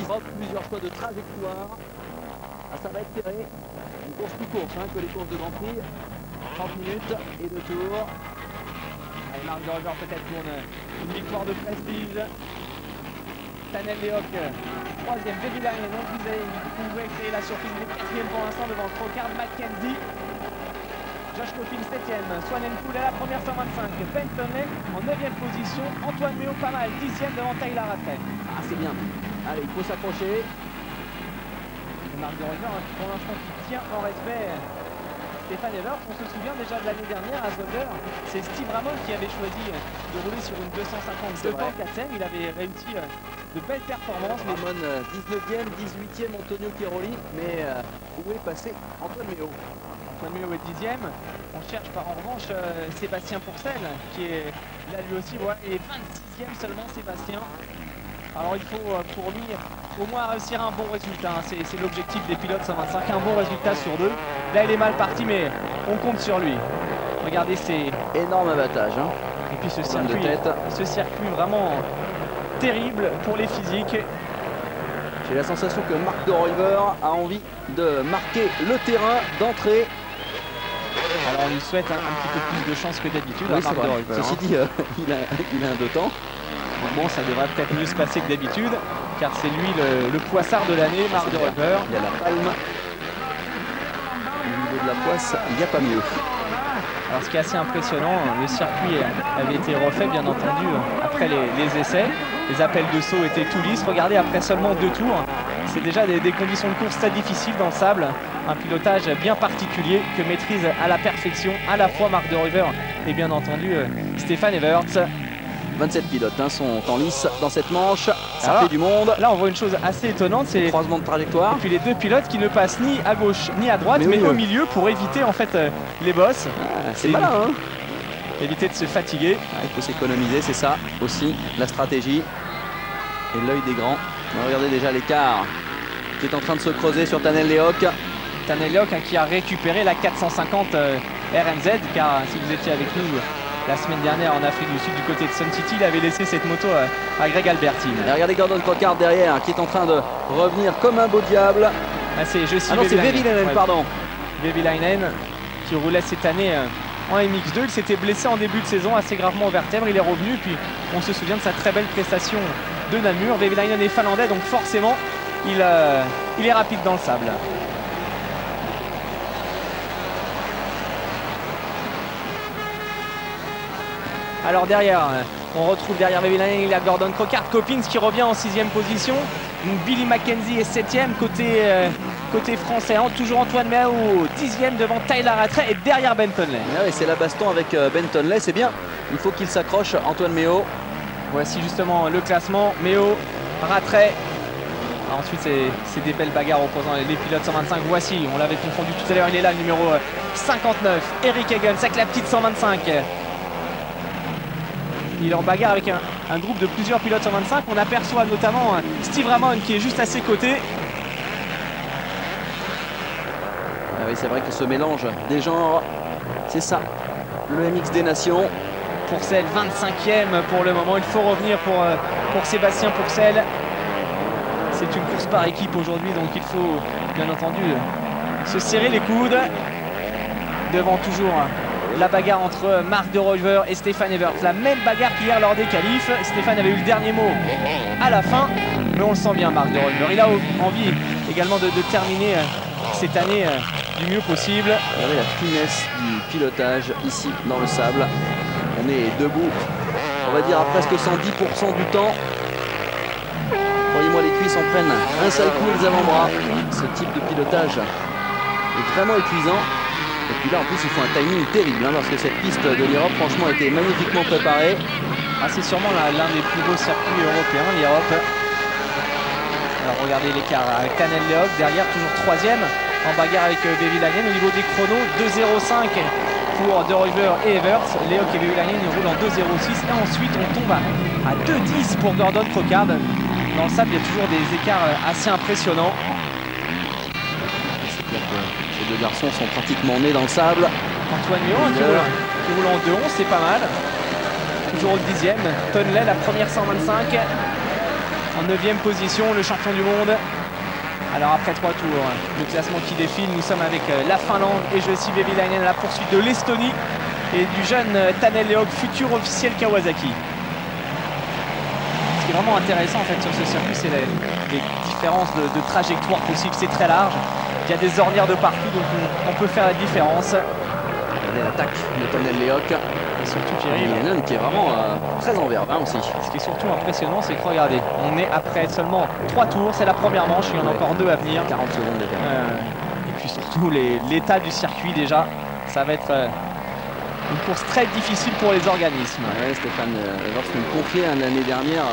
Hop, plusieurs choix de trajectoire. Ah, ça va être serré. Une course plus courte que les courses de Grand Prix. 30 minutes et 2 tours. Allez, Marc de Rover peut-être pour une victoire de prestige. Tanel Lehoc, 3ème, Vévilainen, on disait, il pouvait créer la surprise, il est 4ème pour l'instant devant Crocard, Mackenzie. Josh Coffin 7ème, Swanenpoel à la première 125, Bentonley en 9ème position, Antoine Méo pas mal, 10ème devant Tyler Rattray. Ah c'est bien, allez il faut s'accrocher. Marc de Rover pour l'instant qui tient en respect Stéphane Evert. On se souvient déjà de l'année dernière à Zolder, c'est Steve Ramon qui avait choisi de rouler sur une 250 devant Katzen. Il avait réussi de belles performances. Ramon 19ème, 18ème Antonio Tiroli, mais où est passé Antoine Méo? Antoine Méo est 10ème. On cherche par en revanche Sébastien Pourcel qui est là lui aussi, voilà, il est 26ème seulement Sébastien. Alors il faut pour lui au moins réussir un bon résultat, c'est l'objectif des pilotes 125, un bon résultat sur 2. Là il est mal parti mais on compte sur lui. Regardez, c'est énorme abattage. Et puis ce circuit vraiment terrible pour les physiques. J'ai la sensation que Marc de Rover a envie de marquer le terrain d'entrée. Alors on lui souhaite un petit peu plus de chance que d'habitude. Oui, ceci dit, il a un 2 temps. Bon, ça devrait peut-être mieux se passer que d'habitude, car c'est lui le poissard de l'année, Marc de Rover. Il y a la palme. Au niveau de la poisse, il n'y a pas mieux. Alors ce qui est assez impressionnant, le circuit avait été refait bien entendu après les essais. Les appels de saut étaient tout lisses. Regardez, après seulement 2 tours, c'est déjà des conditions de course très difficiles dans le sable. Un pilotage bien particulier que maîtrise à la perfection à la fois Marc de Rover et bien entendu Stéphane Evert. 27 pilotes sont en lice dans cette manche, ça fait du monde. Là on voit une chose assez étonnante, c'est croisement de trajectoire. Et puis les 2 pilotes qui ne passent ni à gauche ni à droite, mais au milieu pour éviter en fait les bosses. C'est malin éviter de se fatiguer. Il faut s'économiser, c'est ça aussi la stratégie. Et l'œil des grands. Regardez déjà l'écart qui est en train de se creuser sur Tanel Lehoc. Tanel Lehoc qui a récupéré la 450 RMZ, car si vous étiez avec nous la semaine dernière en Afrique du Sud du côté de Sun City, il avait laissé cette moto à Greg Albertine. Et regardez Gordon Crocard derrière qui est en train de revenir comme un beau diable. C'est Vévilainen, pardon. Vévilainen qui roulait cette année en MX2. Il s'était blessé en début de saison assez gravement au vertèbre. Il est revenu, puis on se souvient de sa très belle prestation de Namur. Vévilainen est finlandais, donc forcément il est rapide dans le sable. Alors derrière, on retrouve derrière Vévilainen, il y a Gordon Crocard, Coppins qui revient en 6ème position. Billy Mackenzie est 7ème côté français, toujours Antoine Méo 10ème devant Tyler Rattray et derrière Bentonley. Oui, c'est la baston avec Bentonley, c'est bien. Il faut qu'il s'accroche, Antoine Méo. Voici justement le classement, Méo, Rattray. Ensuite c'est des belles bagarres opposant les pilotes 125. Voici, on l'avait confondu tout à l'heure, il est là le numéro 59, Eric Hagen, avec la petite 125. Il est en bagarre avec un groupe de plusieurs pilotes 125. On aperçoit notamment Steve Ramon qui est juste à ses côtés. Ah oui, c'est vrai que ce mélange des genres, c'est ça, le MX des Nations. Pourcel 25e pour le moment. Il faut revenir pour Sébastien Pourcel. C'est une course par équipe aujourd'hui, donc il faut bien entendu se serrer les coudes. Devant toujours la bagarre entre Marc de Rover et Stéphane Evert. La même bagarre qu'hier lors des qualifs. Stéphane avait eu le dernier mot à la fin, mais on le sent bien Marc de Rover. Il a envie également de terminer cette année du mieux possible. Regardez la finesse du pilotage ici dans le sable. On est debout, on va dire à presque 110% du temps. Croyez-moi, les cuisses en prennent un seul coup, les avant-bras. Ce type de pilotage est vraiment épuisant. Et puis là en plus il faut un timing terrible parce que cette piste de l'Europe franchement a été magnifiquement préparée. C'est sûrement l'un des plus beaux circuits européens, l'Europe. Alors regardez l'écart avec Tanel Lehoc derrière, toujours 3ème en bagarre avec Vévilainen. Au niveau des chronos, 2.05 pour De Rover et Evert. Lehoc et Vévilainen roulent en 2.06 et ensuite on tombe à 2.10 pour Gordon Crocard. Dans le sable il y a toujours des écarts assez impressionnants. Les deux garçons sont pratiquement nés dans le sable. Antoine Méo qui roule en 2.11, c'est pas mal. Toujours au 10e. Tonley, la première 125. en 9e position, le champion du monde. Alors après 3 tours, le classement qui défile, nous sommes avec la Finlande et Jussi Vehviläinen à la poursuite de l'Estonie et du jeune Tanel Leog, futur officiel Kawasaki. Ce qui est vraiment intéressant en fait sur ce circuit, c'est les différences de trajectoire possibles. C'est très large, il y a des ornières de partout, donc on peut faire la différence. Regardez l'attaque de Tanel Leog. Et surtout Pierre-Yves, qui est vraiment très en verve aussi. Ce qui est surtout impressionnant, c'est que regardez, on est après seulement 3 tours, c'est la première manche, il y en a encore 2 à venir. 40 secondes déjà. Et puis surtout l'état du circuit déjà, ça va être une course très difficile pour les organismes. Ouais, Stéphane Evers nous confiait l'année dernière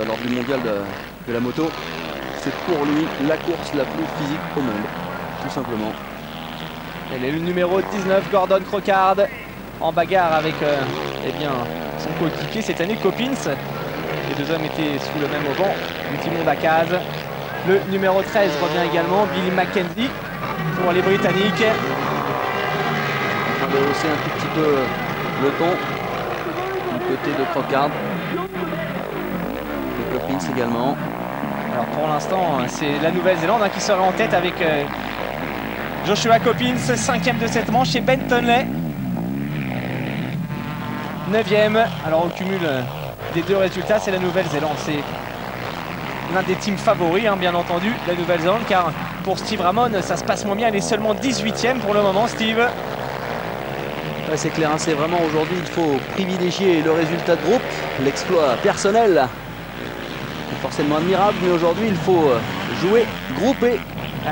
lors du mondial de la moto. C'est pour lui la course la plus physique au monde, tout simplement. Elle est le numéro 19, Gordon Crockard, en bagarre avec eh bien, son coéquipier cette année, Coppins. Les deux hommes étaient sous le même auvent, un petit monde à case. Le numéro 13 revient également, Billy Mackenzie pour les Britanniques. En train de hausser un tout petit peu le ton du côté de Crockard. De Coppins également. Alors pour l'instant, c'est la Nouvelle-Zélande qui serait en tête avec Joshua Coppins, 5e de cette manche, et Ben Tonley, 9e. Alors au cumul des deux résultats, c'est la Nouvelle-Zélande. C'est l'un des teams favoris, hein, bien entendu, la Nouvelle-Zélande, car pour Steve Ramon, ça se passe moins bien. Il est seulement 18e pour le moment, Steve. Ouais, c'est clair, hein, c'est vraiment aujourd'hui, il faut privilégier le résultat de groupe, l'exploit personnel. C'est forcément admirable, mais aujourd'hui, il faut jouer groupé.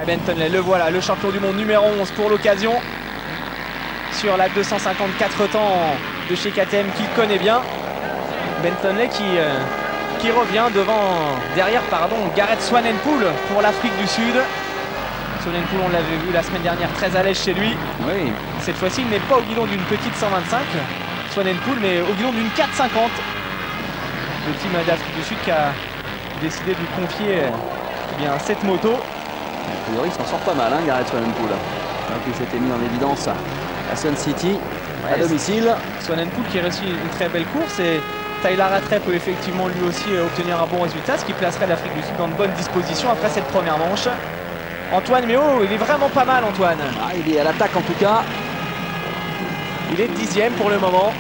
Ben Tonley, le voilà, le champion du monde numéro 11 pour l'occasion. Sur la 254 temps de chez KTM qu'il connaît bien. Ben Tonley qui revient derrière Gareth Swanepoel pour l'Afrique du Sud. Swanepoel, on l'avait vu la semaine dernière, très à l'aise chez lui. Oui. Cette fois-ci, il n'est pas au guidon d'une petite 125, Swanepoel, mais au guidon d'une 450. Le team d'Afrique du Sud qui a décidé de lui confier cette moto. A priori, il s'en sort pas mal, hein, Gareth Swanepoel. Il s'était mis en évidence à Sun City, à domicile. Swanepoel qui réussit une très belle course, et Tyler Rattray peut effectivement lui aussi obtenir un bon résultat, ce qui placerait l'Afrique du Sud dans de bonnes dispositions après cette première manche. Antoine Méo, il est vraiment pas mal, Antoine. Ah, il est à l'attaque en tout cas. Il est 10e pour le moment.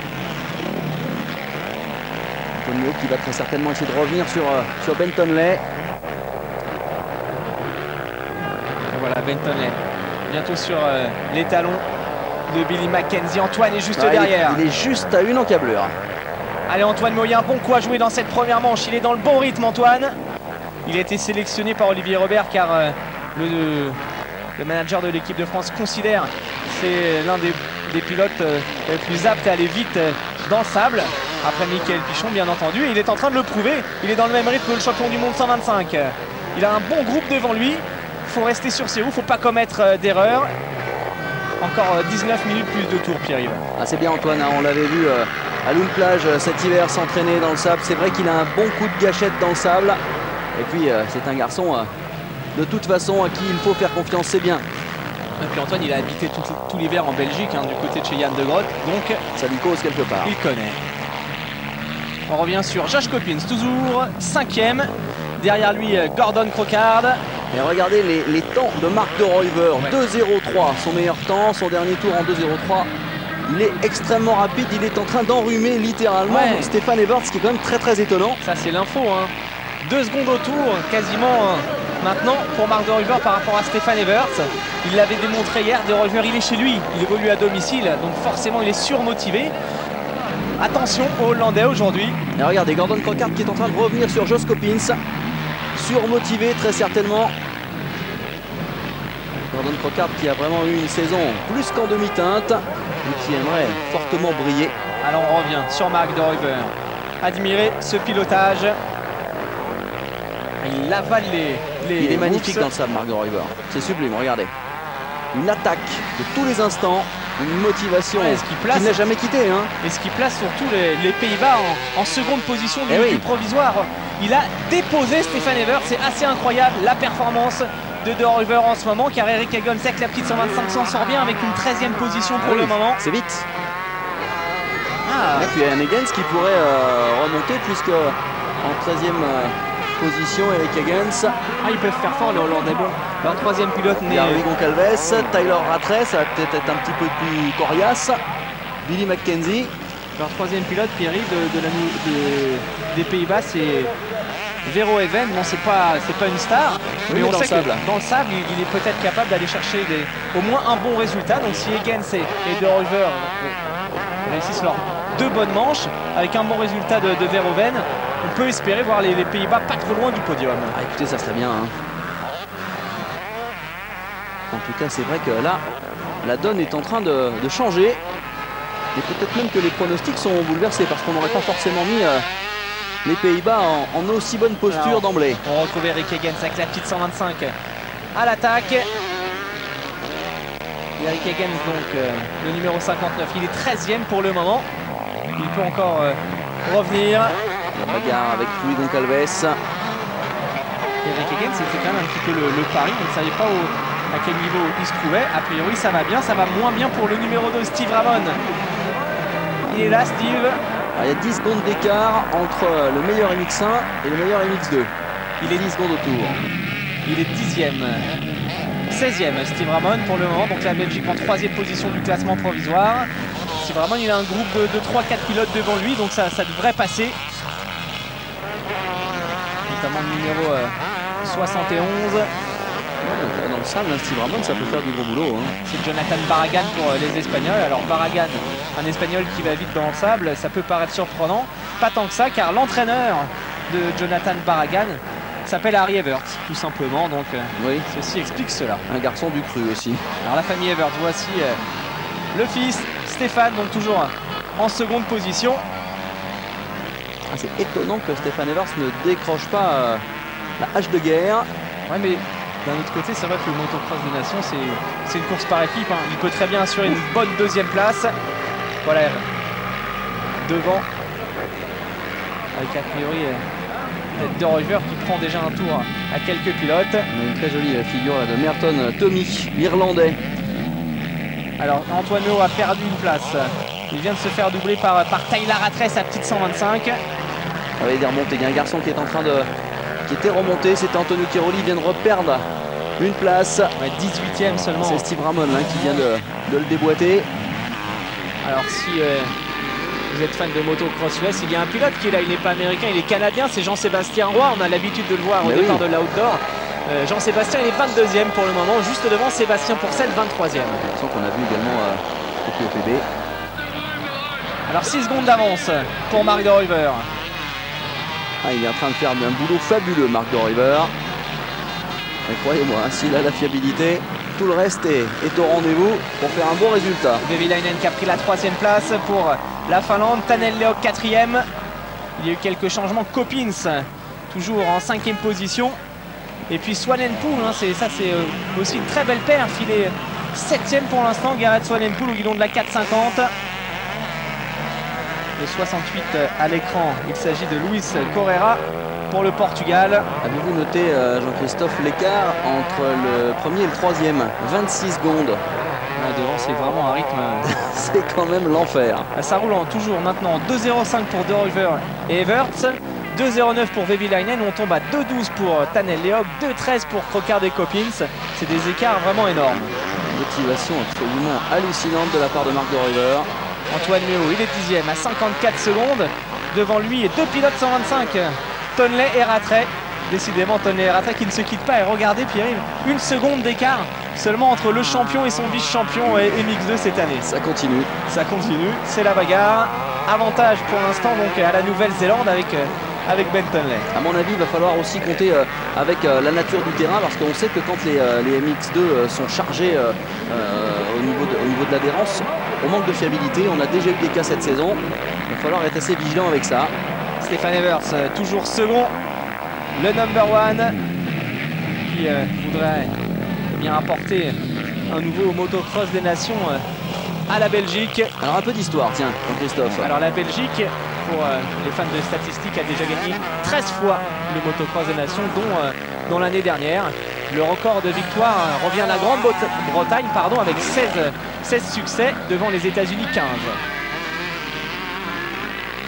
Antoine Méo qui va très certainement essayer de revenir sur Ben Tonley. Voilà, Ben Tonley bientôt sur les talons de Billy Mackenzie. Antoine est juste derrière. Il est juste à une encablure. Allez, Antoine Méo, il y a un bon coup à jouer dans cette première manche. Il est dans le bon rythme, Antoine. Il a été sélectionné par Olivier Robert car le manager de l'équipe de France considère que c'est l'un des pilotes les plus aptes à aller vite dans le sable. Après Mickaël Pichon, bien entendu. Et il est en train de le prouver. Il est dans le même rythme que le champion du monde 125. Il a un bon groupe devant lui. Il faut rester sur ses roues, il ne faut pas commettre d'erreur. Encore 19 minutes plus de tours, Pierre-Yves. Ah, c'est bien, Antoine, hein, on l'avait vu à Loon Plage cet hiver s'entraîner dans le sable. C'est vrai qu'il a un bon coup de gâchette dans le sable. Et puis c'est un garçon de toute façon à qui il faut faire confiance, c'est bien. Et puis Antoine, il a habité tout l'hiver en Belgique, hein, du côté de chez Yann de Grotte, donc ça lui cause quelque part. Il connaît. On revient sur Josh Coppins, toujours 5e. Derrière lui, Gordon Crockard. Et regardez les temps de Mark de Ruyver, ouais. 2.03, son meilleur temps, son dernier tour en 2.03. Il est extrêmement rapide, il est en train d'enrhumer littéralement Stéphane Evers, ce qui est quand même très très étonnant. Ça c'est l'info, hein. 2 secondes au tour, quasiment maintenant pour Mark de Ruyver par rapport à Stéphane Evers. Il l'avait démontré hier, de Ruyver il est chez lui, il évolue à domicile, donc forcément il est surmotivé. Attention aux Hollandais aujourd'hui. Et regardez Gordon Crockard qui est en train de revenir sur Josh Coppins. Surmotivé très certainement. Gordon Crockard qui a vraiment eu une saison plus qu'en demi-teinte et qui aimerait fortement briller. Alors on revient sur Mark de Ruyver. Admirez ce pilotage. Il avale les Il est magnifique dans le sable, Mark de Ruyver. C'est sublime, regardez. Une attaque de tous les instants. Une motivation qu'il n'a jamais quitté. Hein. Et ce qui place surtout les Pays-Bas en seconde position du provisoire. Il a déposé Stéphane Evers, c'est assez incroyable la performance de Ruyver en ce moment, car Eric Egonsek, la petite 125, s'en sort bien avec une 13e position pour le moment. C'est vite. Et puis il y a un Higgins qui pourrait remonter puisque en 13e position, Eric Higgins. Ah, ils peuvent faire fort les Hollandais. Bon, leur troisième pilote n'est... Gary Goncalves, Tyler Rattray, ça va peut-être être un petit peu plus coriace. Billy McKenzie. Leur troisième pilote, Pierre, des Pays-Bas, c'est Verhoeven. Bon, c'est pas une star, oui, mais on sait que dans le sable, il est peut-être capable d'aller chercher au moins un bon résultat. Donc si Higgins et De Ruyver réussissent leurs 2 bonnes manches, avec un bon résultat de Verhoeven, on peut espérer voir les Pays-Bas pas trop loin du podium. Ah, écoutez, ça serait bien. Hein. En tout cas, c'est vrai que là, la donne est en train de changer. Et peut-être même que les pronostics sont bouleversés parce qu'on n'aurait pas forcément mis les Pays-Bas en aussi bonne posture d'emblée. On retrouve Eric Higgins avec la petite 125 à l'attaque. Eric Higgins, donc le numéro 59, il est 13e pour le moment. Il peut encore revenir. La bagarre avec Louis Goncalves. Eric Higgins, c'était quand même un petit peu le pari. On ne savait pas à quel niveau il se trouvait. A priori, ça va bien. Ça va moins bien pour le numéro 2, Steve Ramon. Il est là, Steve. Alors, il y a 10 secondes d'écart entre le meilleur MX1 et le meilleur MX2. Il est 10 secondes au tour. Il est 10e. 16e, Steve Ramon pour le moment. Donc la Belgique en 3e position du classement provisoire. Steve Ramon, il a un groupe de 3-4 pilotes devant lui. Donc ça devrait passer. Notamment le numéro 71. Dans le sable, Steve Ramon, ça peut faire du gros boulot. Hein. C'est Jonathan Barragan pour les Espagnols. Alors Barragan, un Espagnol qui va vite dans le sable, ça peut paraître surprenant. Pas tant que ça, car l'entraîneur de Jonathan Barragan s'appelle Harry Evert, tout simplement. Donc oui, ceci explique cela. Un garçon du cru aussi. Alors la famille Evert, voici le fils, Stéphane, donc toujours en seconde position. Ah, c'est étonnant que Stéphane Evers ne décroche pas la hache de guerre. Ouais, mais d'un autre côté, c'est vrai que le motocross des nations, c'est une course par équipe. Hein. Il peut très bien assurer une bonne 2e place. Voilà, devant, avec a priori De Ruyver qui prend déjà un tour à quelques pilotes. On a une très jolie figure là, de Merton Tommy, l'Irlandais. Alors Antoine Meo a perdu une place. Il vient de se faire doubler par Tyler Rattray, sa petite 125. Ça va aider à remonter. Il y a un garçon qui est en train qui était remonté, c'était Antonio Chiroli, il vient de reperdre une place. Ouais, 18e seulement. C'est Steve Ramon hein, qui vient de le déboîter. Alors si vous êtes fan de motocross US, il y a un pilote qui est là, il n'est pas américain, il est canadien, c'est Jean-Sébastien Roy. On a l'habitude de le voir au départ de l'outdoor. Jean-Sébastien, il est 22e pour le moment, juste devant Sébastien Pourcel, 23e. Sans qu'on a vu également au POPB. Alors 6 secondes d'avance pour Marc De Ruyver. Ah, il est en train de faire un boulot fabuleux, Marc De Ruyver. Mais croyez-moi, s'il a la fiabilité, tout le reste est au rendez-vous pour faire un bon résultat. Vehviläinen qui a pris la 3e place pour la Finlande. Tanel Leok 4e. Il y a eu quelques changements. Coppins toujours en 5e position. Et puis Swanenpoel, hein, c'est aussi une très belle paire. Filé 7e pour l'instant. Gareth Swanenpoel au guidon de la 450. Le 68 à l'écran, il s'agit de Luis Correia pour le Portugal. Avez-vous noté, Jean-Christophe, l'écart entre le premier et le 3e? 26 secondes. Là, devant, c'est vraiment un rythme. C'est quand même l'enfer. Ça roule toujours maintenant 2,05 pour De Ruyver et Everts. 2,09 pour Vehviläinen. On tombe à 2,12 pour Tanel Leok. 2,13 pour Crochard et Coppins. C'est des écarts vraiment énormes. Motivation absolument hallucinante de la part de Marc De Ruyver. Antoine Meo, il est 10e à 54 secondes. Devant lui, 2 pilotes 125, Tonley et Rattray. Décidément, Tonley et Rattray qui ne se quittent pas. Et regardez, Pierre-Yves, 1 seconde d'écart seulement entre le champion et son vice-champion MX2 cette année. Ça continue. Ça continue, c'est la bagarre. Avantage pour l'instant donc à la Nouvelle-Zélande avec Ben Tonley. À mon avis, il va falloir aussi compter avec la nature du terrain parce qu'on sait que quand les MX2 sont chargés au niveau de l'adhérence, on manque de fiabilité. On a déjà eu des cas cette saison. Il va falloir être assez vigilant avec ça. Stéphane Evers, toujours second. Le number 1 qui voudrait bien apporter un nouveau motocross des nations à la Belgique. Alors un peu d'histoire, tiens, Christophe. Alors la Belgique, pour les fans de statistiques, a déjà gagné 13 fois le motocross des nations, dont l'année dernière. Le record de victoire revient à la Grande-Bretagne avec 16 succès devant les États-Unis 15.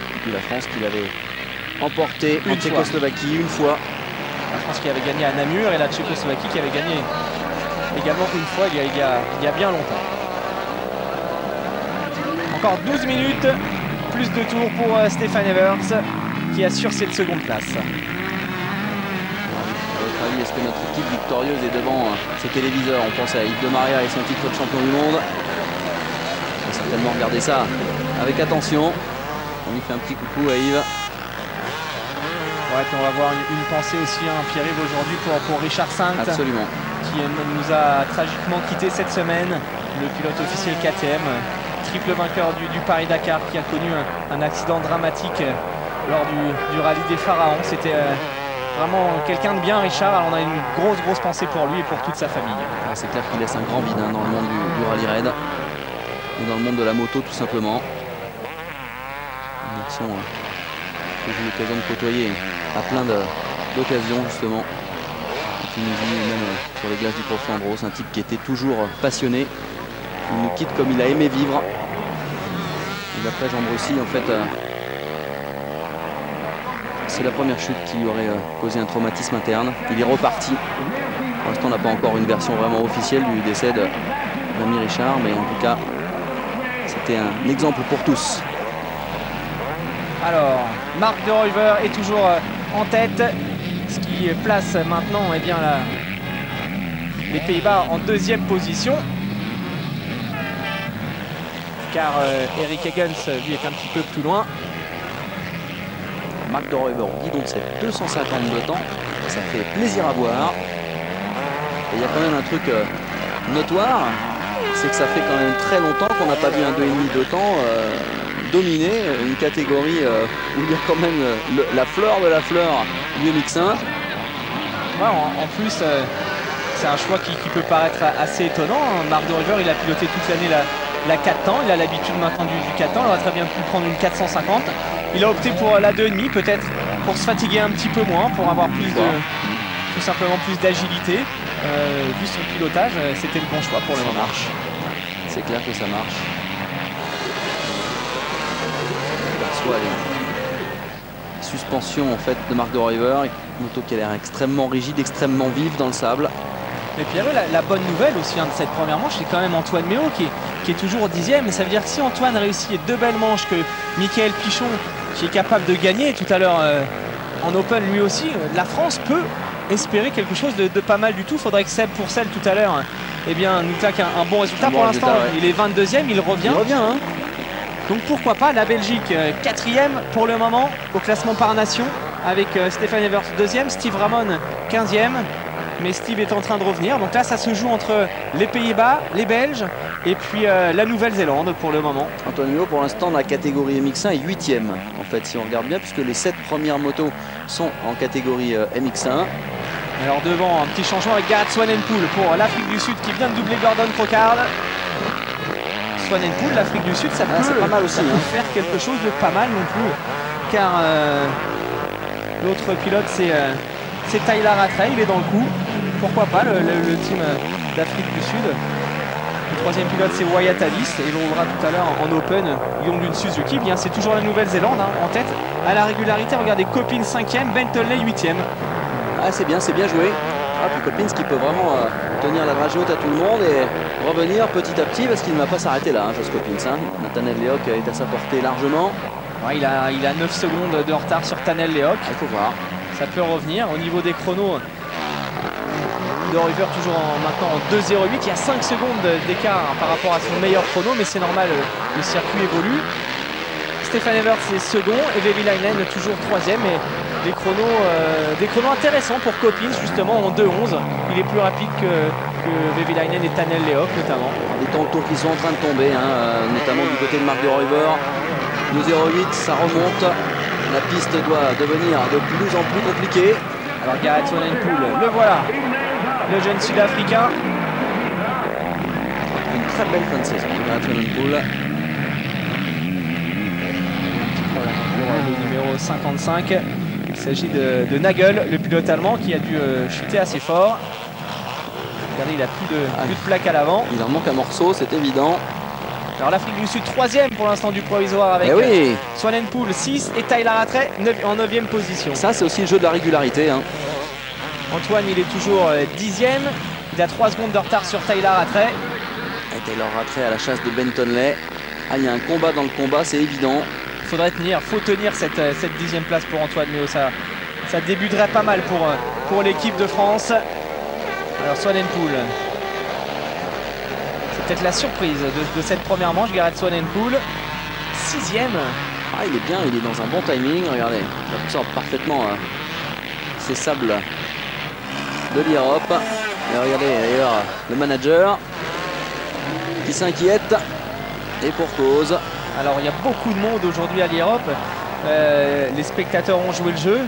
Et puis la France qui l'avait emporté en Une Tchécoslovaquie une fois. France qui avait gagné à Namur et la Tchécoslovaquie qui avait gagné également une fois il y a bien longtemps. Encore 12 minutes, plus de tours pour Stefan Evers qui assure cette seconde place. À votre avis, est-ce que notre équipe victorieuse est devant ses téléviseurs? On pense à Yves de Maria et son titre de champion du monde. On va certainement regarder ça avec attention. On lui fait un petit coucou à Yves. Ouais, puis on va voir une pensée aussi, hein, Pierre-Yves, aujourd'hui pour Richard Sainz. Absolument. Qui nous a tragiquement quitté cette semaine, le pilote officiel KTM, triple vainqueur du Paris-Dakar, qui a connu un accident dramatique lors du rallye des Pharaons. C'était vraiment quelqu'un de bien, Richard. Alors on a une grosse pensée pour lui et pour toute sa famille. Ouais, c'est clair qu'il laisse un grand vide hein, dans le monde du rallye raid et dans le monde de la moto tout simplement. Un garçon que j'ai eu l'occasion de côtoyer à plein d'occasions justement. En Tunisie et même sur les glaces du Prof Andros, un type qui était toujours passionné. Il nous quitte comme il a aimé vivre. Et d'après Jean Brussy, en fait, c'est la première chute qui lui aurait causé un traumatisme interne. Il est reparti. Pour l'instant, on n'a pas encore une version vraiment officielle du décès d'Ami Richard, mais en tout cas, c'était un exemple pour tous. Alors, Marc de Ruyver est toujours en tête, ce qui place maintenant eh bien, les Pays-Bas en deuxième position. Car Eric Higgins, lui, est un petit peu plus loin. Marc de Ruyver dit donc c'est 252 temps. Ça fait plaisir à voir. Et il y a quand même un truc notoire, c'est que ça fait quand même très longtemps qu'on n'a pas vu un 2,5 de temps dominer une catégorie où il y a quand même la fleur de la fleur du MX1. Ouais, en plus, c'est un choix qui peut paraître assez étonnant. Marc de Ruyver, il a piloté toute l'année la 4 temps. Il a l'habitude maintenant du 4 temps. Il aurait très bien pu prendre une 450. Il a opté pour la 2,5, peut-être pour se fatiguer un petit peu moins, pour avoir tout simplement plus d'agilité. Vu son pilotage, c'était le bon choix pour le moment. C'est clair que ça marche. On perçoit les suspensions en fait de Marc de Ruyver, une moto qui a l'air extrêmement rigide, extrêmement vive dans le sable. Mais Pierre, la bonne nouvelle aussi hein, de cette première manche, c'est quand même Antoine Méo qui est toujours au 10e. Et ça veut dire que si Antoine réussit deux belles manches, que Mickaël Pichon, qui est capable de gagner tout à l'heure en Open lui aussi, la France peut espérer quelque chose de pas mal du tout. Il faudrait que Seb Pourcel tout à l'heure eh bien, nous claque un bon résultat. Pour l'instant, ouais. Il est 22e, il revient. Hein. Donc pourquoi pas la Belgique 4e pour le moment au classement par nation avec Stefan Evers 2e, Steve Ramon 15e. Mais Steve est en train de revenir. Donc là, ça se joue entre les Pays-Bas, les Belges et puis la Nouvelle-Zélande pour le moment. Antoine Méo, pour l'instant, dans la catégorie MX1 est 8e. En fait, si on regarde bien, puisque les 7 premières motos sont en catégorie MX1. Alors devant, un petit changement avec Gareth Swanepoel pour l'Afrique du Sud qui vient de doubler Gordon Procard. Swanepoel, l'Afrique du Sud, ça peut, pas mal aussi, faire quelque chose de pas mal non plus. Car l'autre pilote, c'est Tyler Rattray, il est dans le coup. Pourquoi pas le team d'Afrique du Sud. Le troisième pilote c'est Wyatt Alice et l'on verra tout à l'heure en Open Yonglun Suzuki. Bien c'est toujours la Nouvelle-Zélande en tête à la régularité. Regardez Coppins 5e, Bentley 8e. Ah c'est bien joué. Ah puis Coppins qui peut vraiment tenir la dragée haute à tout le monde et revenir petit à petit parce qu'il ne va pas s'arrêter là, Joss Coppins. Nathaniel Lehoc est à sa portée largement. Ouais, il a 9 secondes de retard sur Tanel Lehoc. Il faut voir. Ça peut revenir au niveau des chronos. De Ruyver toujours maintenant en 2,08. Il y a 5 secondes d'écart par rapport à son meilleur chrono, mais c'est normal, le circuit évolue. Stefan Evers est second et Vehviläinen toujours 3e. Et des chronos intéressants pour Coppins justement en 2,11. Il est plus rapide que Vehviläinen et Tanel Lehoc notamment. Des temps de tour qui sont en train de tomber, notamment du côté de Marc de Ruyver. 2,08, ça remonte. La piste doit devenir de plus en plus compliquée. Alors Gareth Swanepoel, le voilà, le jeune sud-africain. Une très belle fin de saison, Gareth Swanepoel. Le numéro 55. Il s'agit de Nagel, le pilote allemand qui a dû chuter assez fort. Regardez, il n'a plus de plaque à l'avant. Il en manque un morceau, c'est évident. Alors l'Afrique du Sud 3e pour l'instant du provisoire avec Swanepoel 6 et Tyler Rattray en 9e position. Ça c'est aussi le jeu de la régularité. Antoine, il est toujours 10e. Il a 3 secondes de retard sur Tyler Rattray. Et Tyler Rattray à la chasse de Bentonley. Ah, il y a un combat dans le combat, c'est évident. Il faudrait tenir, faut tenir cette 10e place pour Antoine Méo. Ça débuterait pas mal pour l'équipe de France. Alors Swanepoel, c'est peut-être la surprise de cette première manche. Gareth Swanepoel, 6e. Ah, il est bien, il est dans un bon timing. Regardez, il absorbe parfaitement ces sables de l'Europe. Et regardez d'ailleurs le manager qui s'inquiète. Et pour cause. Alors il y a beaucoup de monde aujourd'hui à l'Europe. Les spectateurs ont joué le jeu.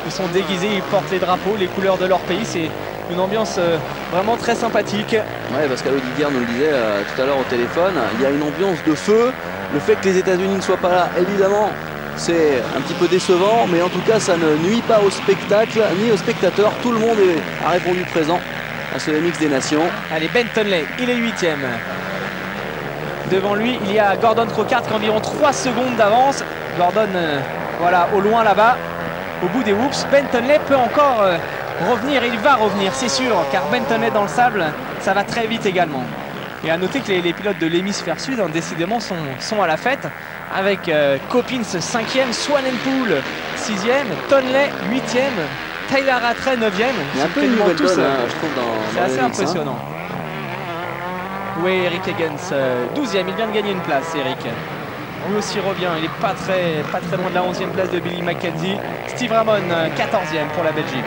Ils sont déguisés, ils portent les drapeaux, les couleurs de leur pays. C'est une ambiance vraiment très sympathique. Ouais, parce qu'Olivier nous le disait tout à l'heure au téléphone, il y a une ambiance de feu. Le fait que les États-Unis ne soient pas là, évidemment, c'est un petit peu décevant, mais en tout cas, ça ne nuit pas au spectacle ni aux spectateurs. Tout le monde a répondu présent à ce MX des Nations. Allez, Bentonley, il est 8e. Devant lui, il y a Gordon Trocard qui a environ 3 secondes d'avance. Gordon, voilà, au loin là-bas, au bout des whoops. Bentonley peut encore revenir, il va revenir, c'est sûr, car Bentonley dans le sable, ça va très vite également. Et à noter que les pilotes de l'hémisphère sud, décidément, sont à la fête, avec Coppins 5e, Swanepoel 6e, Tonley 8e, Tyler Rattray 9e. Il y a un peu une nouvelle donne, je trouve, c'est assez impressionnant. Oui, Eric Higgins, 12e, il vient de gagner une place, Eric. Lui aussi revient, il n'est pas très loin de la 11e place de Billy Mackenzie. Steve Ramon, 14e pour la Belgique.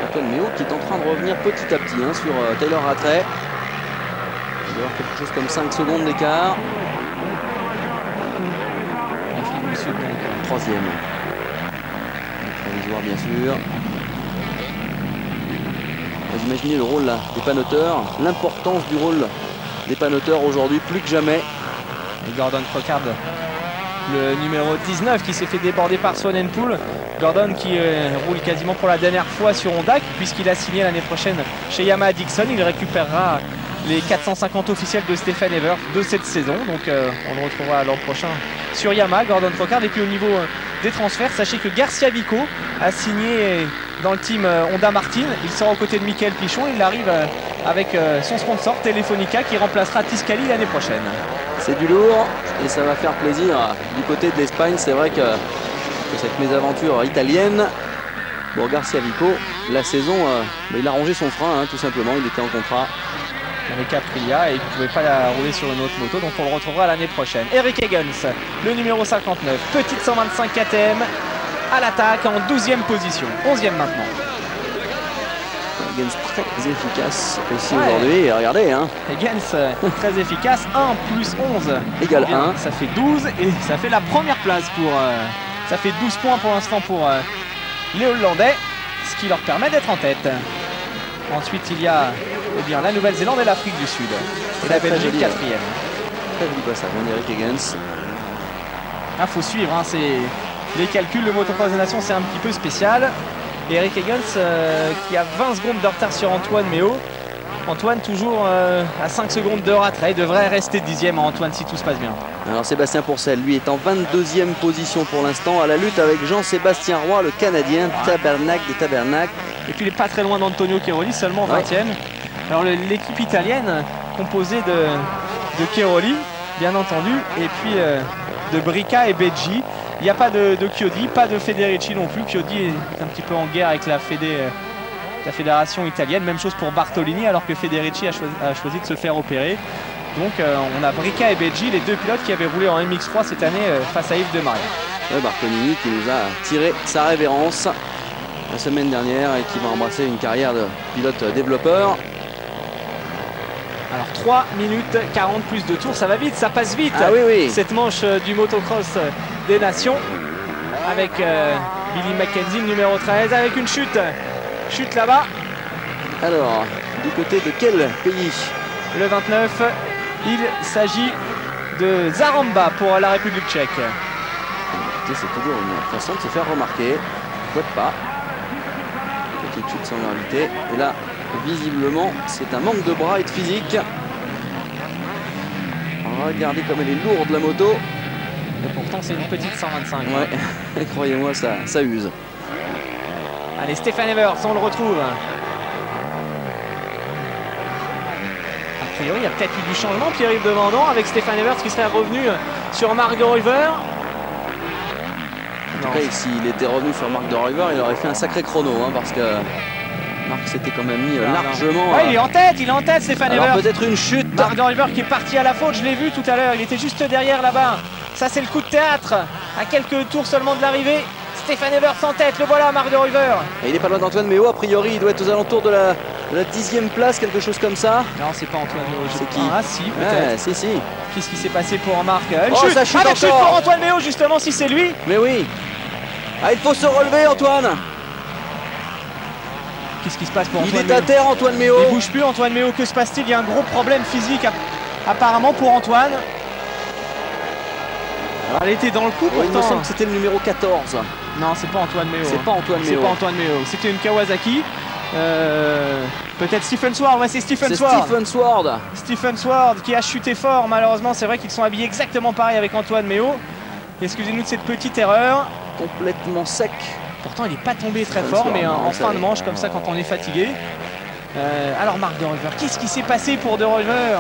Antoine Méo qui est en train de revenir petit à petit sur Tyler Rattray. Il doit y avoir quelque chose comme 5 secondes d'écart. L'Afrique du Sud, donc. 3e. Provisoire, bien sûr. Vous imaginez le rôle là, des panneauteurs, l'importance du rôle des panneauteurs aujourd'hui, plus que jamais. Et Gordon Trocard, le numéro 19 qui s'est fait déborder par Swanepoel. Gordon qui roule quasiment pour la dernière fois sur Honda, puisqu'il a signé l'année prochaine chez Yamaha Dixon. Il récupérera les 450 officiels de Stefan Evert de cette saison. Donc on le retrouvera l'an prochain sur Yamaha, Gordon Trocard. Et puis au niveau des transferts, sachez que Garcia Vico a signé dans le team Honda Martin. Il sera aux côtés de Michael Pichon. Il arrive avec son sponsor Telefonica qui remplacera Tiscali l'année prochaine. C'est du lourd et ça va faire plaisir du côté de l'Espagne. C'est vrai que cette mésaventure italienne, bon, Garcia Vico, la saison, il a rangé son frein, tout simplement. Il était en contrat avec Aprilia et il ne pouvait pas la rouler sur une autre moto, donc on le retrouvera l'année prochaine. Eric Higgins, le numéro 59, petite 125 KTM à l'attaque en 12e position, 11e maintenant. Higgins très efficace aussi aujourd'hui, et regardez. Higgins très efficace, 1 plus 11 égale 1. Ça fait 12 et ça fait la première place pour... ça fait 12 points pour l'instant pour les Hollandais, ce qui leur permet d'être en tête. Ensuite il y a la Nouvelle-Zélande et l'Afrique du Sud. Et la Belgique 4e. Très joli passage, Eric Higgins. Il faut suivre, les calculs, le Motocross des Nations c'est un petit peu spécial. Et Eric Higgins qui a 20 secondes de retard sur Antoine Méo. Antoine toujours à 5 secondes de Rattray, devrait rester 10e à Antoine si tout se passe bien. Alors Sébastien Pourcel, lui, est en 22e position pour l'instant à la lutte avec Jean-Sébastien Roy, le Canadien, Tabernac des Tabernac. Et puis il n'est pas très loin d'Antonio Cheroli, seulement 20e. Alors l'équipe italienne composée de Cheroli, bien entendu, et puis de Brica et Beggi. Il n'y a pas de Chiodi, pas de Federici non plus. Chiodi est un petit peu en guerre avec la fédération italienne. Même chose pour Bartolini, alors que Federici a choisi de se faire opérer. Donc on a Brica et Beggi, les deux pilotes qui avaient roulé en MX3 cette année face à Yves de Maria. Ouais, Bartolini qui nous a tiré sa révérence la semaine dernière et qui va embrasser une carrière de pilote développeur. Alors 3 minutes 40 plus de tours, ça va vite, ça passe vite. Ah oui. Cette manche du motocross des nations avec Billy Mackenzie, numéro 13, avec une chute. Chute là-bas. Alors, du côté de quel pays? Le 29, il s'agit de Zaramba pour la République tchèque. C'est toujours une façon de se faire remarquer. Pourquoi pas? Petite chute sans gravité. Et là, visiblement, c'est un manque de bras et de physique. Regardez comme elle est lourde la moto. Et pourtant c'est une petite 125. Ouais, croyez-moi, ça use. Allez, Stéphane Evers, on le retrouve. A priori, il y a peut-être eu du changement, Pierre-Yves Demandant, avec Stéphane Evers qui serait revenu sur Marc de Ruyver. En tout cas, s'il était revenu sur Marc de Ruyver, il aurait fait un sacré chrono, hein, parce que Marc s'était quand même mis largement. Ouais, il est en tête, Stéphane Evers. Peut-être une chute. Marc de Ruyver qui est parti à la faute, je l'ai vu tout à l'heure, il était juste derrière là-bas. Ça, c'est le coup de théâtre, à quelques tours seulement de l'arrivée. Stéphane Evers en tête, le voilà, Marc de Ruyver. Et il n'est pas loin d'Antoine Méo, a priori, il doit être aux alentours de la 10e place, quelque chose comme ça. Non, c'est pas Antoine Méo. C'est qui? Ah, si, peut-être. Ouais, si. Qu'est-ce qui s'est passé pour Marc? Une chute. chute. Ça chute la chute encore pour Antoine Méo, justement, si c'est lui. Mais oui. Ah, il faut se relever, Antoine. Qu'est-ce qui se passe pour Antoine Méo? Il est Méo? à terre, Antoine Méo. Il bouge plus, Antoine Méo. Que se passe-t-il? Il y a un gros problème physique apparemment pour Antoine. Alors, elle était dans le coup, Il me pourtant. semble que c'était le numéro 14. Non, c'est pas Antoine Méo. C'est pas Antoine Méo. C'est pas Antoine Méo. C'était une Kawasaki. Peut-être Stephen Sward. Ouais, c'est Stephen Sward. Stephen Sward. Stephen Sward qui a chuté fort, malheureusement. C'est vrai qu'ils sont habillés exactement pareil avec Antoine Méo. Excusez-nous de cette petite erreur. Complètement sec. Pourtant, il n'est pas tombé très Stephen fort, Sward, mais non, en ça fin de y est. manche, comme ça, quand on est fatigué. Alors, Marc de Ruyver, qu'est-ce qui s'est passé pour de Ruyver?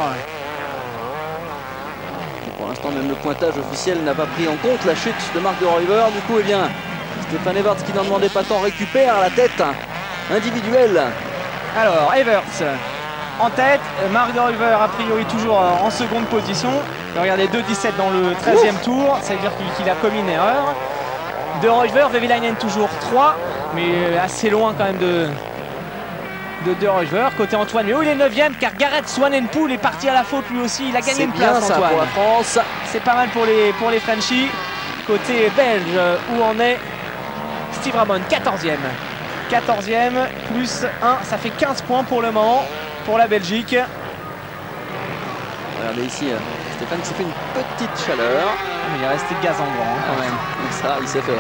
Pour l'instant, même le pointage officiel n'a pas pris en compte la chute de Marc de Ruyver. Du coup, eh bien, Stéphane Evers, qui n'en demandait pas tant, récupère la tête individuelle. Alors, Evers en tête, Marc de Ruyver a priori toujours en seconde position. Regardez, 2,17 dans le 13e tour, ça veut dire qu'il a commis une erreur. De Ruyver, Vevelainen toujours 3, mais assez loin quand même de Ruyver. Côté Antoine Méo, il est 9e car Gareth Swanepoel est parti à la faute lui aussi. Il a gagné une place, bien ça Antoine. pour la France. C'est pas mal pour les Frenchies. Côté belge, où en est Steve Ramon, 14e. 14e plus 1, ça fait 15 points pour le moment pour la Belgique. Regardez ici, Stéphane s'est fait une petite chaleur. Mais il est resté gaz en grand quand même. Ça, il sait faire.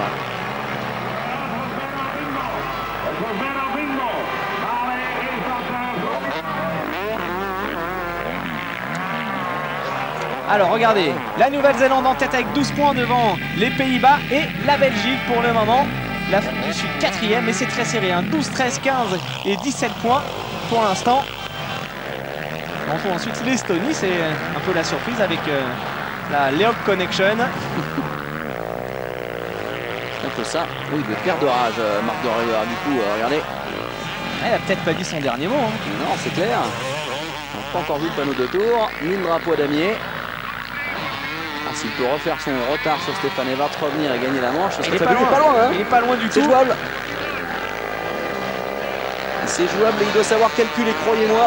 Alors regardez, la Nouvelle-Zélande en tête avec 12 points devant les Pays-Bas et la Belgique pour le moment. L'Afrique du Sud 4e, mais c'est très serré, hein. 12, 13, 15 et 17 points pour l'instant. On retrouve ensuite l'Estonie, c'est un peu la surprise avec la Leog Connection. C'est un peu ça. Oui, de perdre de rage, Marc de Ruyver. Du coup, regardez. Elle a peut-être pas dit son dernier mot. Hein. Non, c'est clair. On n'a pas encore vu le panneau de tour, ni le drapeau à damier. S'il peut refaire son retard sur Stéphane Evers, revenir et gagner la manche, ce serait fabuleux. Il est pas loin, hein. Il est pas loin du tout. C'est jouable. C'est jouable et il doit savoir calculer, croyez-moi.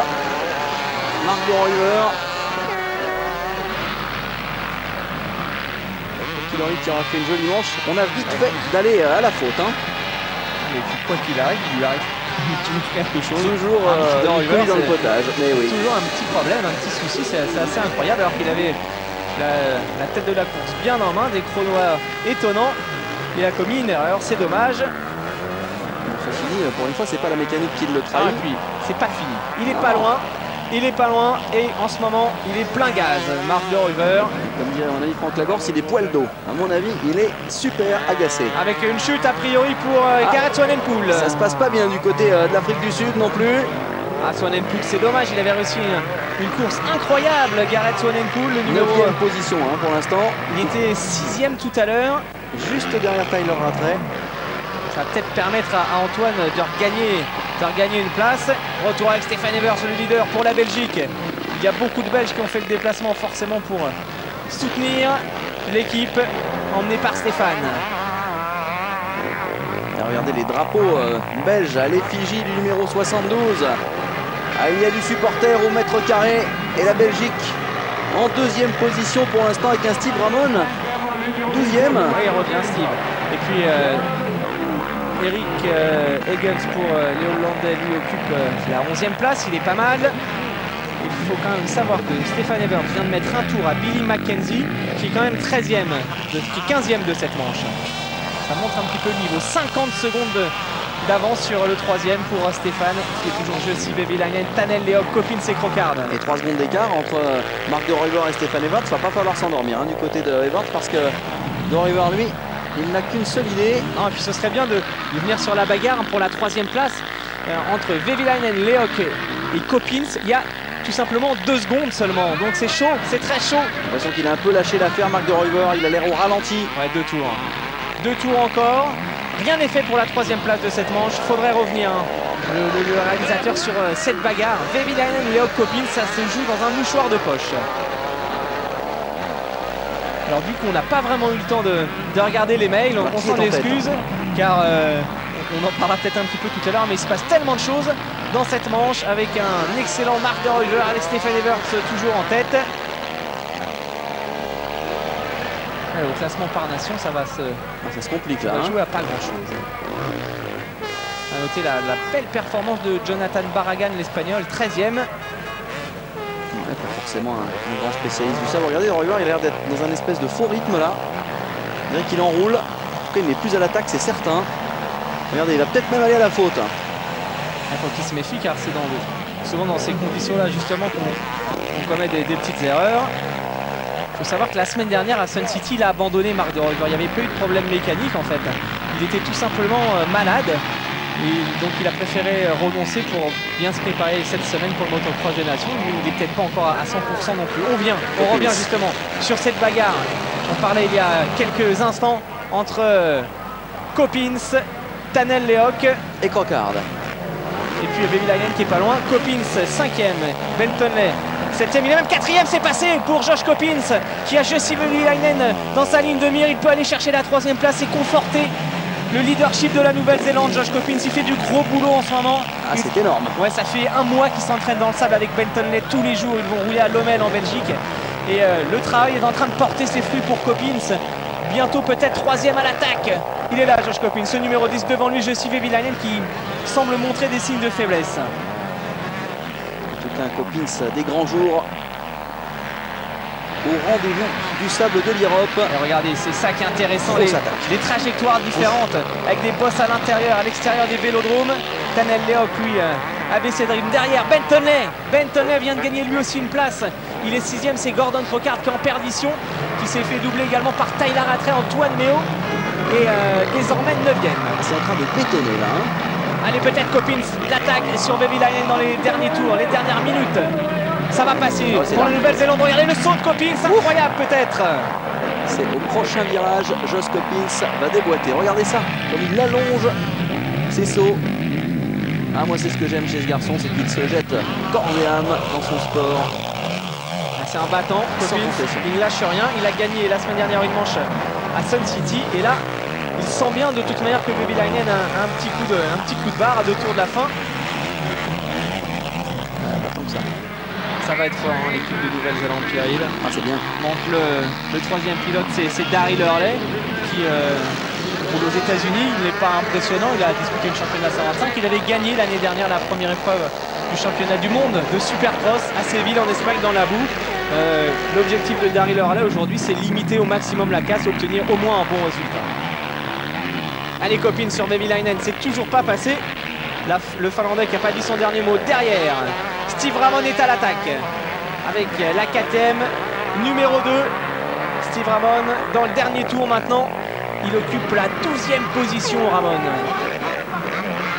Marc de Ruyver. Kilori qui aura fait une jolie manche. On a vite fait d'aller à la faute. Hein. Mais quoi qu'il arrive, il lui arrive toujours quelque chose. Toujours dans le potage. Mais oui. Toujours un petit problème, un petit souci, c'est assez incroyable alors qu'il avait la tête de la course bien en main, des chronos étonnants. Il a commis une erreur, c'est dommage. Ça finit, pour une fois, c'est pas la mécanique qui le trahit. Et puis, c'est pas fini. Il est pas loin. Il est pas loin et en ce moment, il est plein gaz, Marc de Ruyver. Comme dirait mon ami Franck Lagorce, il est poil d'eau. À mon avis, il est super agacé. Avec une chute a priori pour Gareth Swanepoel. Ça se passe pas bien du côté de l'Afrique du Sud non plus. Ah, Swanepoel, c'est dommage, il avait réussi une course incroyable, Gareth Swanepoel, le numéro 9e position pour l'instant. Il était 6e tout à l'heure. Juste derrière Tyler Rattray. Ça va peut-être permettre à Antoine de regagner une place. Retour avec Stéphane Evers, le leader pour la Belgique. Il y a beaucoup de Belges qui ont fait le déplacement forcément pour soutenir l'équipe emmenée par Stéphane. Et regardez les drapeaux belges à l'effigie du numéro 72. Ah, il y a du supporter au mètre carré et la Belgique en 2e position pour l'instant avec un Steve Ramon 12e. Oui, il revient Steve. Et puis Eric Eggels pour les Hollandais, lui occupe la 11e place, il est pas mal. Il faut quand même savoir que Stéphane Evers vient de mettre un tour à Billy Mackenzie, qui est quand même 13e, qui est 15e de cette manche. Ça montre un petit peu le niveau. 50 secondes d'avance sur le 3e pour Stéphane, qui est toujours Jussi Vevelainen, Tanel Leog, Coffins et Crocard. Et 3 secondes d'écart entre Marc de Ruyver et Stéphane Evers. Il va pas falloir s'endormir du côté de Evers parce que de Ruyver, lui, Il n'a qu'une seule idée. Non, et puis ce serait bien de venir sur la bagarre pour la 3e place entre Vehviläinen, Leok et Coppins. Il y a tout simplement 2 secondes seulement, donc c'est chaud, c'est très chaud. J'ai l'impression qu'il a un peu lâché l'affaire, Marc de Ruyver. Il a l'air au ralenti. Ouais, 2 tours. 2 tours encore. Rien n'est fait pour la 3e place de cette manche. Il faudrait revenir. Le réalisateur sur cette bagarre. Vehviläinen, Leok, Coppins, ça se joue dans un mouchoir de poche. Alors du coup on n'a pas vraiment eu le temps de regarder les mails, on s'en excuse car on en parlera peut-être un petit peu tout à l'heure, mais il se passe tellement de choses dans cette manche avec un excellent Marc de Ruyver avec Stefan Everts toujours en tête. Alors, au classement par nation ça se complique là. Ça va jouer à pas grand chose. À noter la belle performance de Jonathan Barragan, l'espagnol, 13e. Pas forcément un grand spécialiste du sabre. Regardez, Ruyver, il a l'air d'être dans un espèce de faux rythme là. On dirait qu'il enroule. En tout cas, il n'est plus à l'attaque, c'est certain. Regardez, il va peut-être même aller à la faute. Il faut qu'il se méfie car c'est souvent dans ces conditions-là justement qu'on commet des petites erreurs. Il faut savoir que la semaine dernière à Sun City, il a abandonné Marc de Ruyver. Il n'y avait pas eu de problème mécanique en fait. Il était tout simplement malade. Et donc il a préféré renoncer pour bien se préparer cette semaine pour le motocross des nations. Mais il n'est peut-être pas encore à 100% non plus. On revient justement sur cette bagarre. On parlait il y a quelques instants entre Coppins, Tanel Leok et Crockard. Et puis Vehviläinen qui est pas loin. Coppins 5e, Bentonley 7e, il est même 4e, c'est passé pour Josh Coppins qui a Jussi Vehviläinen dans sa ligne de mire. Il peut aller chercher la 3e place et conforter le leadership de la Nouvelle-Zélande. Josh Coppins, il fait du gros boulot en ce moment. Ah, c'est énorme. Ouais, ça fait un mois qu'il s'entraîne dans le sable avec Bentonley tous les jours. Ils vont rouler à Lommel en Belgique. Et le travail est en train de porter ses fruits pour Coppins. Bientôt peut-être 3e à l'attaque. Il est là, Josh Coppins, ce numéro 10 devant lui, Jussi Vehviläinen qui semble montrer des signes de faiblesse. En tout cas, Coppins des grands jours au rendez-vous du sable de l'Europe. Et regardez, c'est ça qui est intéressant, les trajectoires différentes avec des bosses à l'intérieur, à l'extérieur des vélodromes. Tanel Leok, lui, a baissé de rythme. Derrière, Bentonley vient de gagner lui aussi une place. Il est 6e, c'est Gordon Crockard qui est en perdition, qui s'est fait doubler également par Tyler Rattray, Antoine Méo et désormais 9e. C'est en train de bétonner là. Allez, peut-être Coppins, l'attaque sur Vehviläinen dans les derniers tours, les dernières minutes. Ça va passer pour la Nouvelle-Zélande. Regardez le saut de Coppins, incroyable peut-être. C'est au prochain virage, Josh Coppins va déboîter. Regardez ça, comme il allonge ses sauts. Ah, moi c'est ce que j'aime chez ce garçon, c'est qu'il se jette corps et âme dans son sport. C'est un battant, Coppins, il ne lâche rien. Il a gagné la semaine dernière une manche à Sun City. Et là, il sent bien de toute manière que Vehviläinen a un petit coup de barre à 2 tours de la fin. Ça va être fort, hein, l'équipe de Nouvelle-Zélande qui arrive. Ah, c'est bien. Donc le 3e pilote, c'est Daryl Hurley qui roule aux États-Unis. Il n'est pas impressionnant, il a disputé le championnat 125. Il avait gagné l'année dernière la première épreuve du championnat du monde de Supercross à Séville en Espagne dans la boue. L'objectif de Daryl Hurley aujourd'hui, c'est limiter au maximum la casse, obtenir au moins un bon résultat. Allez, Coppins sur Vehviläinen, c'est toujours pas passé. Le Finlandais qui n'a pas dit son dernier mot derrière. Steve Ramon est à l'attaque avec la KTM numéro 2. Steve Ramon dans le dernier tour maintenant. Il occupe la 12e position, Ramon.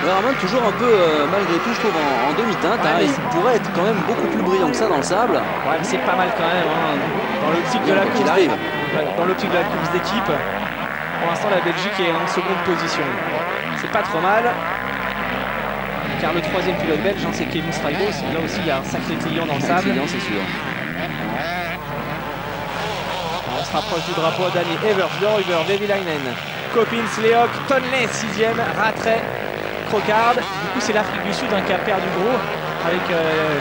Ramon toujours un peu, malgré tout, je trouve, en demi-teinte. Ouais, il pourrait être quand même beaucoup plus brillant que ça dans le sable. Ouais, mais c'est pas mal quand même. Hein. Dans l'optique de la course, dans l'optique de la course d'équipe, pour l'instant, la Belgique est en seconde position. C'est pas trop mal. Car le 3e pilote belge, hein, c'est Kevin Strijbos. Là aussi, il y a un sacré client dans le sable. C'est sûr. On se rapproche du drapeau. Danny Evers, de Ruyver, Vehviläinen, Coppins, Leok, Tonley 6e, Rattray, Crockard. Du coup, c'est l'Afrique du Sud hein, qui a perdu gros avec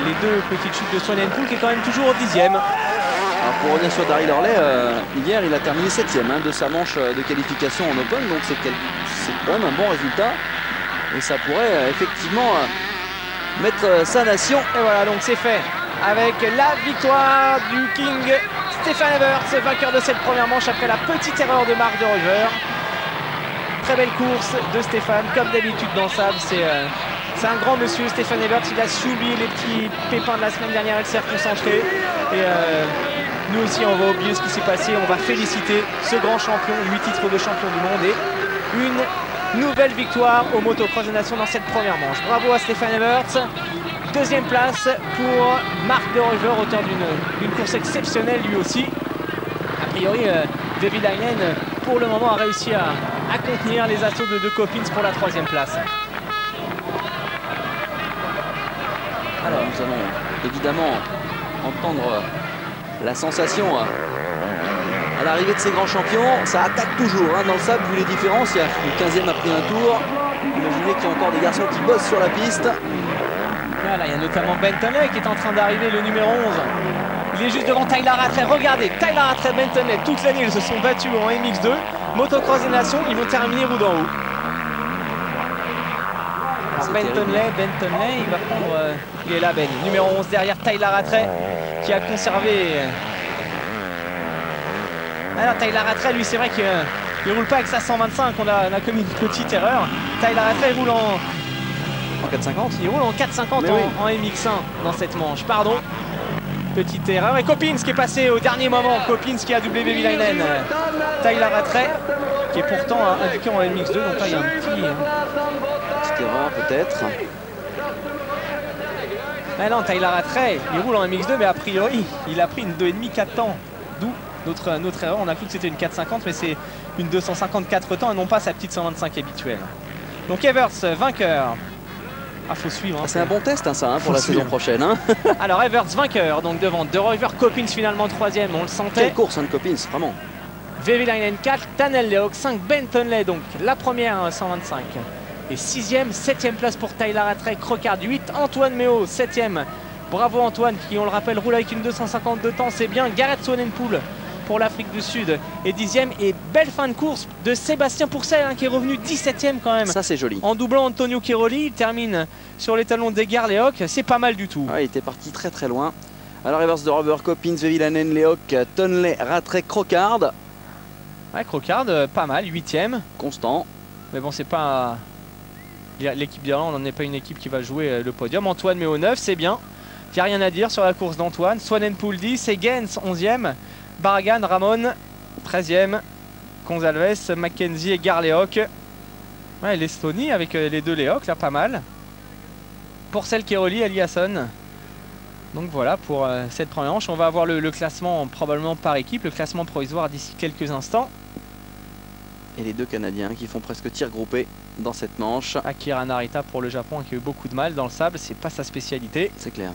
les 2 petites chutes de Swanepoel qui est quand même toujours au 10e. Alors pour revenir sur Daryl Hurley, hier il a terminé 7e hein, de sa manche de qualification en Open, donc c'est quand même un bon résultat. Et ça pourrait effectivement mettre sa nation. Et voilà, donc c'est fait avec la victoire du King Stefan Everts, vainqueur de cette première manche après la petite erreur de Marc de Ruyver. Très belle course de Stéphane, comme d'habitude dans le sable. C'est un grand monsieur, Stefan Everts. Il a subi les petits pépins de la semaine dernière, il s'est reconcentré. Et nous aussi on va oublier ce qui s'est passé, on va féliciter ce grand champion, 8 titres de champion du monde et une nouvelle victoire au motocross des nations dans cette première manche. Bravo à Stefan Everts. Deuxième place pour Marc De Ruyver, auteur d'une course exceptionnelle lui aussi. A priori, Vehviläinen pour le moment a réussi à contenir les assauts de Coppins pour la troisième place. Alors nous allons évidemment entendre la sensation à l'arrivée de ces grands champions. Ça attaque toujours dans le sable vu les différences. Le 15e a pris un tour. Imaginez qu'il y a encore des garçons qui bossent sur la piste. Voilà, il y a notamment Bentonley qui est en train d'arriver, le numéro 11. Il est juste devant Tyler Rattray. Regardez, Tyler Rattray, Bentonley, toute l'année ils se sont battus en MX2. Motocross des nations, ils vont terminer roue d'en haut. Bentonley, il va prendre... il est là, Ben. Numéro 11 derrière Tyler Rattray qui a conservé... Alors Tyler Rattray, lui, c'est vrai qu'il ne roule pas avec sa 125. On a commis une petite erreur. Tyler Rattray roule en 450. Il roule en 450 en MX1 dans cette manche. Pardon. Petite erreur. Et Coppins qui est passé au dernier moment. Coppins qui a doublé Vehviläinen. Tyler Rattray qui est pourtant indiqué en MX2. Donc là, il y a un petite erreur peut-être. Ah non, Tyler Rattray, il roule en MX2, mais a priori, il a pris une 2,5 4 temps. D'où notre erreur. On a cru que c'était une 450, mais c'est une 254 temps et non pas sa petite 125 habituelle. Donc Everts, vainqueur. Ah, faut suivre. C'est un bon test ça pour la saison prochaine. Alors Everts, vainqueur, donc devant De Ruyver, Coppins finalement troisième, on le sentait. Quelle course de Coppins, vraiment. Vehviläinen 4, Tanel Leok 5, Bentonley, donc la première 125. Et 6e, 7e place pour Tyler Rattray, Crocard 8, Antoine Méo 7e. Bravo Antoine qui, on le rappelle, roule avec une 252 temps, c'est bien. Gareth Swanepoel pour l'Afrique du Sud est 10e. Et belle fin de course de Sébastien Pourcel qui est revenu 17e quand même. Ça c'est joli. En doublant Antonio Chiroli, il termine sur les talons d'Edgar Leok, c'est pas mal du tout. Ouais, il était parti très très loin. Alors Evers, De Ruyver, Coppins, Vehviläinen, Leok, Tonley, Rattray, Crocard. Ouais, Crocard, pas mal, 8e. Constant. Mais bon, c'est pas... L'équipe d'Irlande n'en est pas une équipe qui va jouer le podium. Antoine met au 9, c'est bien. Il n'y a rien à dire sur la course d'Antoine. Swanepoel 10, et Gens 11e. Barragan, Ramon 13e. Gonzalez, Mackenzie et Garleoc. Ouais, l'Estonie avec les deux Leok, là, pas mal. Pourcel, Chiroli, Eliasson. Donc voilà pour cette première manche. On va avoir le classement probablement par équipe, le classement provisoire d'ici quelques instants. Et les deux Canadiens qui font presque tir groupé dans cette manche. Akira Narita pour le Japon qui a eu beaucoup de mal dans le sable, c'est pas sa spécialité. C'est clair.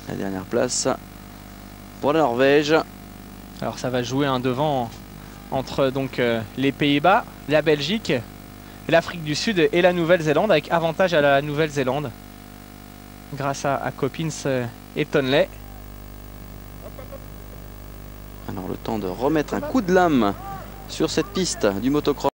La dernière place pour la Norvège. Alors ça va jouer un devant entre donc les Pays-Bas, la Belgique, l'Afrique du Sud et la Nouvelle-Zélande, avec avantage à la Nouvelle-Zélande grâce à Coppins et Tonley. Alors le temps de remettre un coup de lame sur cette piste du motocross.